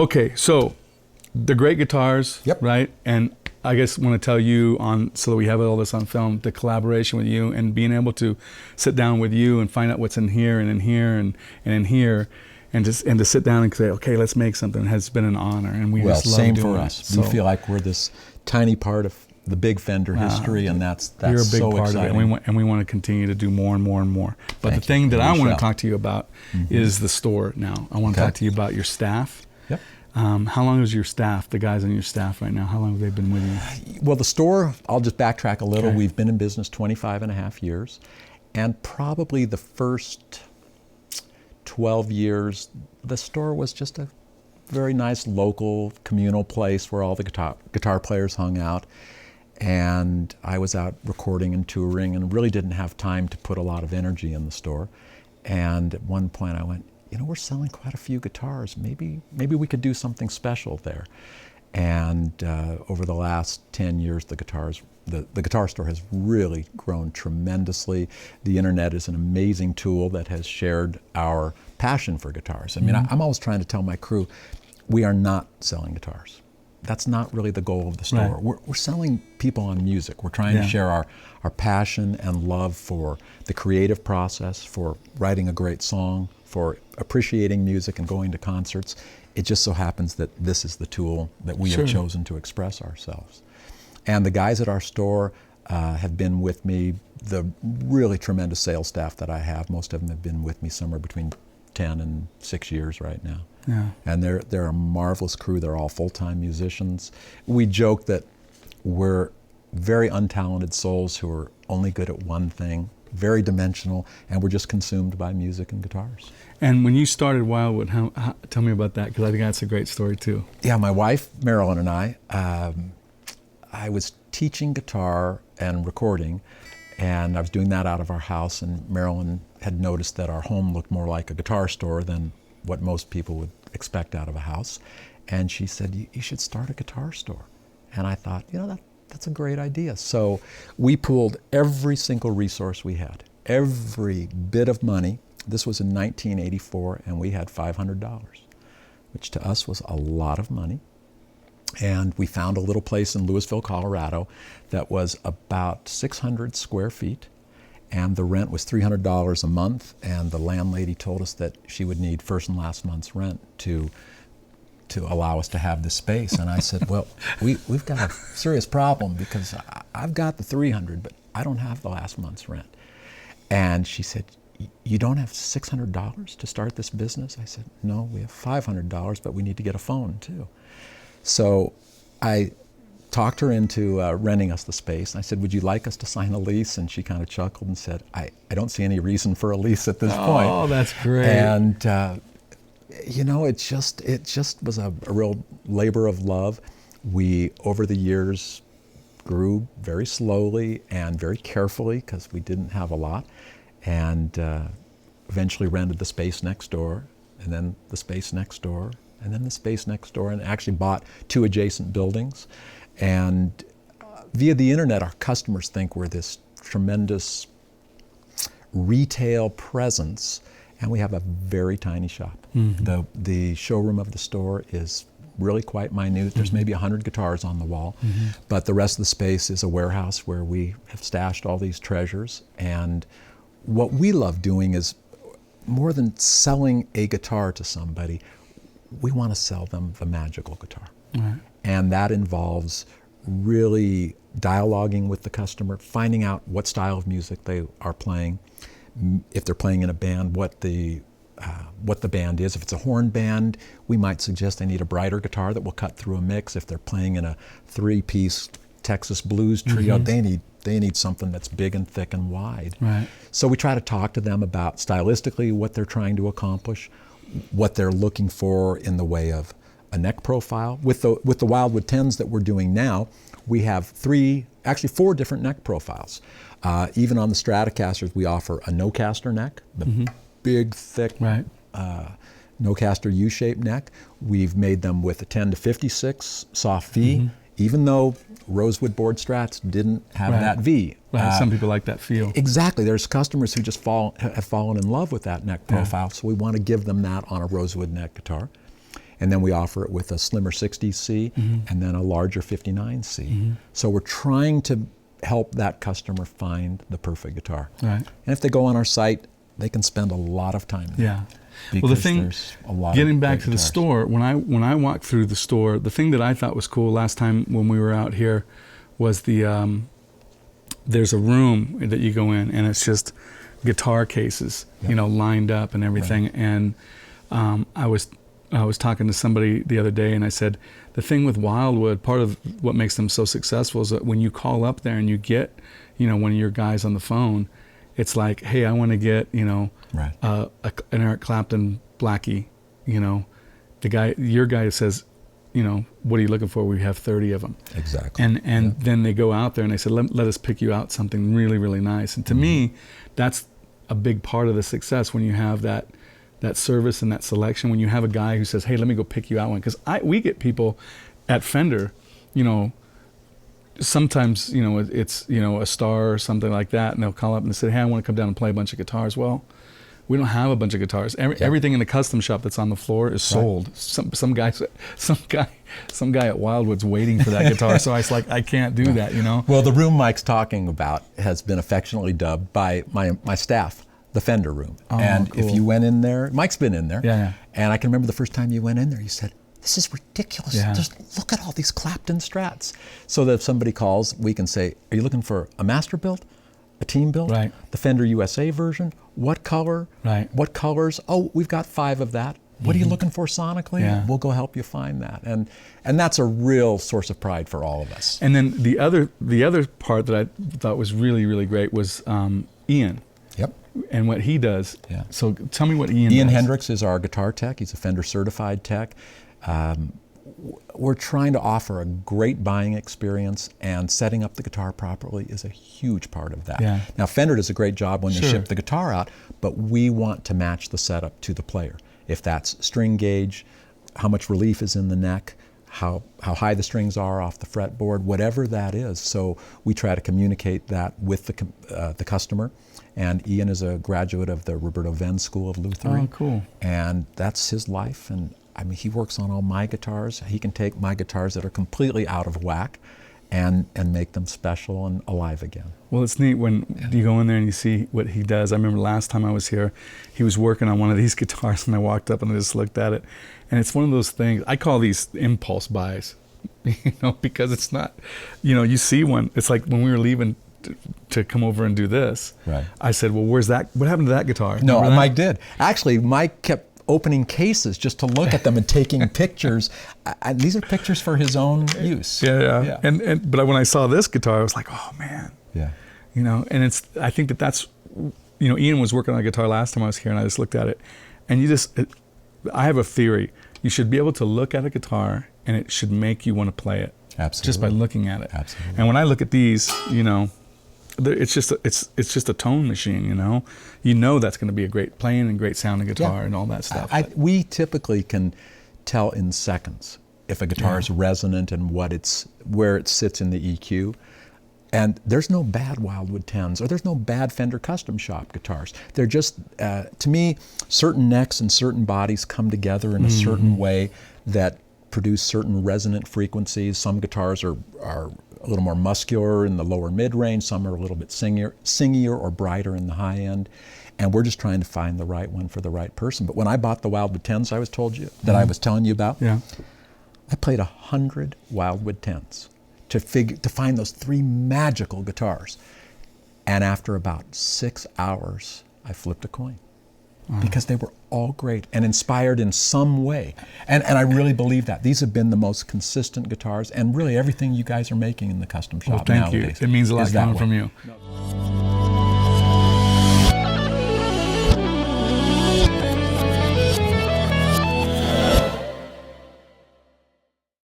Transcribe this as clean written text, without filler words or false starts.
Okay, so the great guitars, Yep. right? And I guess want to tell you so that we have all this on film, the collaboration with you and being able to sit down with you and find out what's in here and in here and in here, and to sit down and say, okay, let's make something has been an honor, and we just love same doing for it. us. So, We feel like we're this tiny part of the big Fender history, and that's you're a big so part exciting. of it, and we want to continue to do more and more and more. But Thank the thing you. that I We want shall. to talk to you about is the store now. I want to Okay. talk to you about your staff. Yep. How long is your staff, the guys on your staff right now, how long have they been with you? Well, the store, I'll just backtrack a little. Okay. We've been in business 25 and a half years, and probably the first 12 years, the store was just a very nice local communal place where all the guitar players hung out. And I was out recording and touring and really didn't have time to put a lot of energy in the store. And at one point I went, we're selling quite a few guitars. Maybe we could do something special there. And over the last 10 years, the guitar store has really grown tremendously. The internet is an amazing tool that has shared our passion for guitars. I mean, I'm always trying to tell my crew, we are not selling guitars. That's not really the goal of the store. Right. We're selling people on music. We're trying to share our passion and love for the creative process, for writing a great song, for appreciating music and going to concerts. It just so happens that this is the tool that we have chosen to express ourselves. And the guys at our store have been with me, the really tremendous sales staff that I have, most of them have been with me somewhere between 10 and 6 years right now. Yeah. And they're a marvelous crew. They're all full-time musicians. We joke that we're very untalented souls who are only good at one thing, very dimensional, and we're just consumed by music and guitars. And when you started Wildwood, tell me about that, because I think that's a great story too. Yeah, my wife, Marilyn, and I was teaching guitar and recording, and I was doing that out of our house, and Marilyn had noticed that our home looked more like a guitar store than what most people would expect out of a house. And she said, you should start a guitar store. And I thought, that's a great idea. So we pooled every single resource we had, every bit of money. This was in 1984, and we had $500, which to us was a lot of money. And we found a little place in Louisville, Colorado that was about 600 square feet, and the rent was $300 a month, and the landlady told us that she would need first and last month's rent to allow us to have this space. And I said, well, we've got a serious problem, because I've got the 300, but I don't have the last month's rent. And she said, you don't have $600 to start this business? I said, no, we have $500, but we need to get a phone too. So I talked her into renting us the space. And I said, would you like us to sign a lease? And she kind of chuckled and said, I don't see any reason for a lease at this point. Oh, that's great. And it just was a real labor of love. We, over the years, grew very slowly and very carefully, because we didn't have a lot, and eventually rented the space next door, and then the space next door, and then the space next door, and actually bought 2 adjacent buildings. And via the internet, our customers think we're this tremendous retail presence, and we have a very tiny shop. Mm-hmm. The showroom of the store is really quite minute. There's maybe 100 guitars on the wall, but the rest of the space is a warehouse where we have stashed all these treasures. And what we love doing is, more than selling a guitar to somebody, we want to sell them the magical guitar. Right. And that involves really dialoguing with the customer, finding out what style of music they are playing. If they're playing in a band, what the band is. If it's a horn band, we might suggest they need a brighter guitar that will cut through a mix. If they're playing in a 3-piece Texas blues trio, they need something that's big and thick and wide. Right. So we try to talk to them about stylistically what they're trying to accomplish, what they're looking for in the way of a neck profile. With the Wildwood 10s that we're doing now, we have 4 different neck profiles. Even on the Stratocasters, we offer a no-caster neck, the big, thick, no-caster U-shaped neck. We've made them with a 10 to 56 soft V, even though rosewood board Strats didn't have that V. Right. Some people like that feel. Exactly. There's customers who just have fallen in love with that neck profile, so we want to give them that on a rosewood neck guitar. And then we offer it with a slimmer 60C and then a larger 59C. So we're trying to help that customer find the perfect guitar. Right. And if they go on our site, they can spend a lot of time there. Yeah. Because Well, the thing, there's a lot getting of back great to the guitars. store, when I walked through the store, the thing that I thought was cool last time when we were out here was the there's a room that you go in and it's just guitar cases, lined up and everything. Right. And I was talking to somebody the other day, and I said the thing with Wildwood, part of what makes them so successful is that when you call up there and you get one of your guys on the phone, it's like, hey, I want to get Right. An Eric Clapton Blackie, your guy says, what are you looking for? We have 30 of them. Exactly. And then they go out there and they said, let us pick you out something really, really nice. And to me, that's a big part of the success when you have that service and that selection, when you have a guy who says, hey, let me go pick you out one. Because we get people at Fender, sometimes, it's, a star or something like that, and they'll call up and say, hey, I want to come down and play a bunch of guitars. Well, we don't have a bunch of guitars. Everything in the custom shop that's on the floor is sold. Right. Some guy at Wildwoods waiting for that guitar. So I was like, I can't do that, Well, the room Mike's talking about has been affectionately dubbed by my staff the Fender Room. Oh, and cool. if you went in there, Mike's been in there. Yeah. And I can remember the first time you went in there, you said, this is ridiculous. Yeah. Just look at all these Clapton Strats. So that if somebody calls, we can say, are you looking for a master build? A team build? Right. The Fender USA version? What color? Right. What colors? Oh, we've got 5 of that. What are you looking for sonically? Yeah. We'll go help you find that. And that's a real source of pride for all of us. And then the other part that I thought was really, really great was Ian. Yep. And what he does. Yeah. So tell me what Ian Ian does. Hendricks is our guitar tech. He's a Fender certified tech. We're trying to offer a great buying experience, and setting up the guitar properly is a huge part of that. Yeah. Now, Fender does a great job when they Sure. ship the guitar out, but we want to match the setup to the player. If that's string gauge, how much relief is in the neck, how high the strings are off the fretboard, whatever that is. So we try to communicate that with the customer. And Ian is a graduate of the Roberto Venn School of Lutheran. Oh, cool. And that's his life. And I mean, he works on all my guitars. He can take my guitars that are completely out of whack and make them special and alive again. Well, it's neat when you go in there and you see what he does. I remember last time I was here, he was working on one of these guitars, and I walked up and I just looked at it. And it's one of those things, I call these impulse buys, because it's not, you see one. It's like when we were leaving to come over and do this, Right. I said, well, where's that? What happened to that guitar? No, Remember that? Mike did. Actually, Mike kept opening cases just to look at them and taking pictures. These are pictures for his own use. Yeah. But when I saw this guitar, I was like, oh man. Yeah. And I think that's, Ian was working on a guitar last time I was here, and I just looked at it, and I have a theory. You should be able to look at a guitar, and it should make you want to play it. Absolutely. Just by looking at it. Absolutely. And when I look at these, it's just a tone machine. That's going to be a great playing and great sounding guitar and all that stuff. We typically can tell in seconds if a guitar is resonant and where it sits in the EQ. And there's no bad Wildwood 10s, or there's no bad Fender Custom Shop guitars. They're just, to me, certain necks and certain bodies come together in a certain way that produce certain resonant frequencies. Some guitars are a little more muscular in the lower mid-range, some are a little bit singier or brighter in the high end. And we're just trying to find the right one for the right person. But when I bought the Wildwood 10s I was telling you about, I played 100 Wildwood 10s to find those 3 magical guitars. And after about 6 hours, I flipped a coin. Because they were all great and inspired in some way. And I really believe that. These have been the most consistent guitars, and really everything you guys are making in the custom shop Well, thank nowadays. you. It means a lot is that coming way. from you.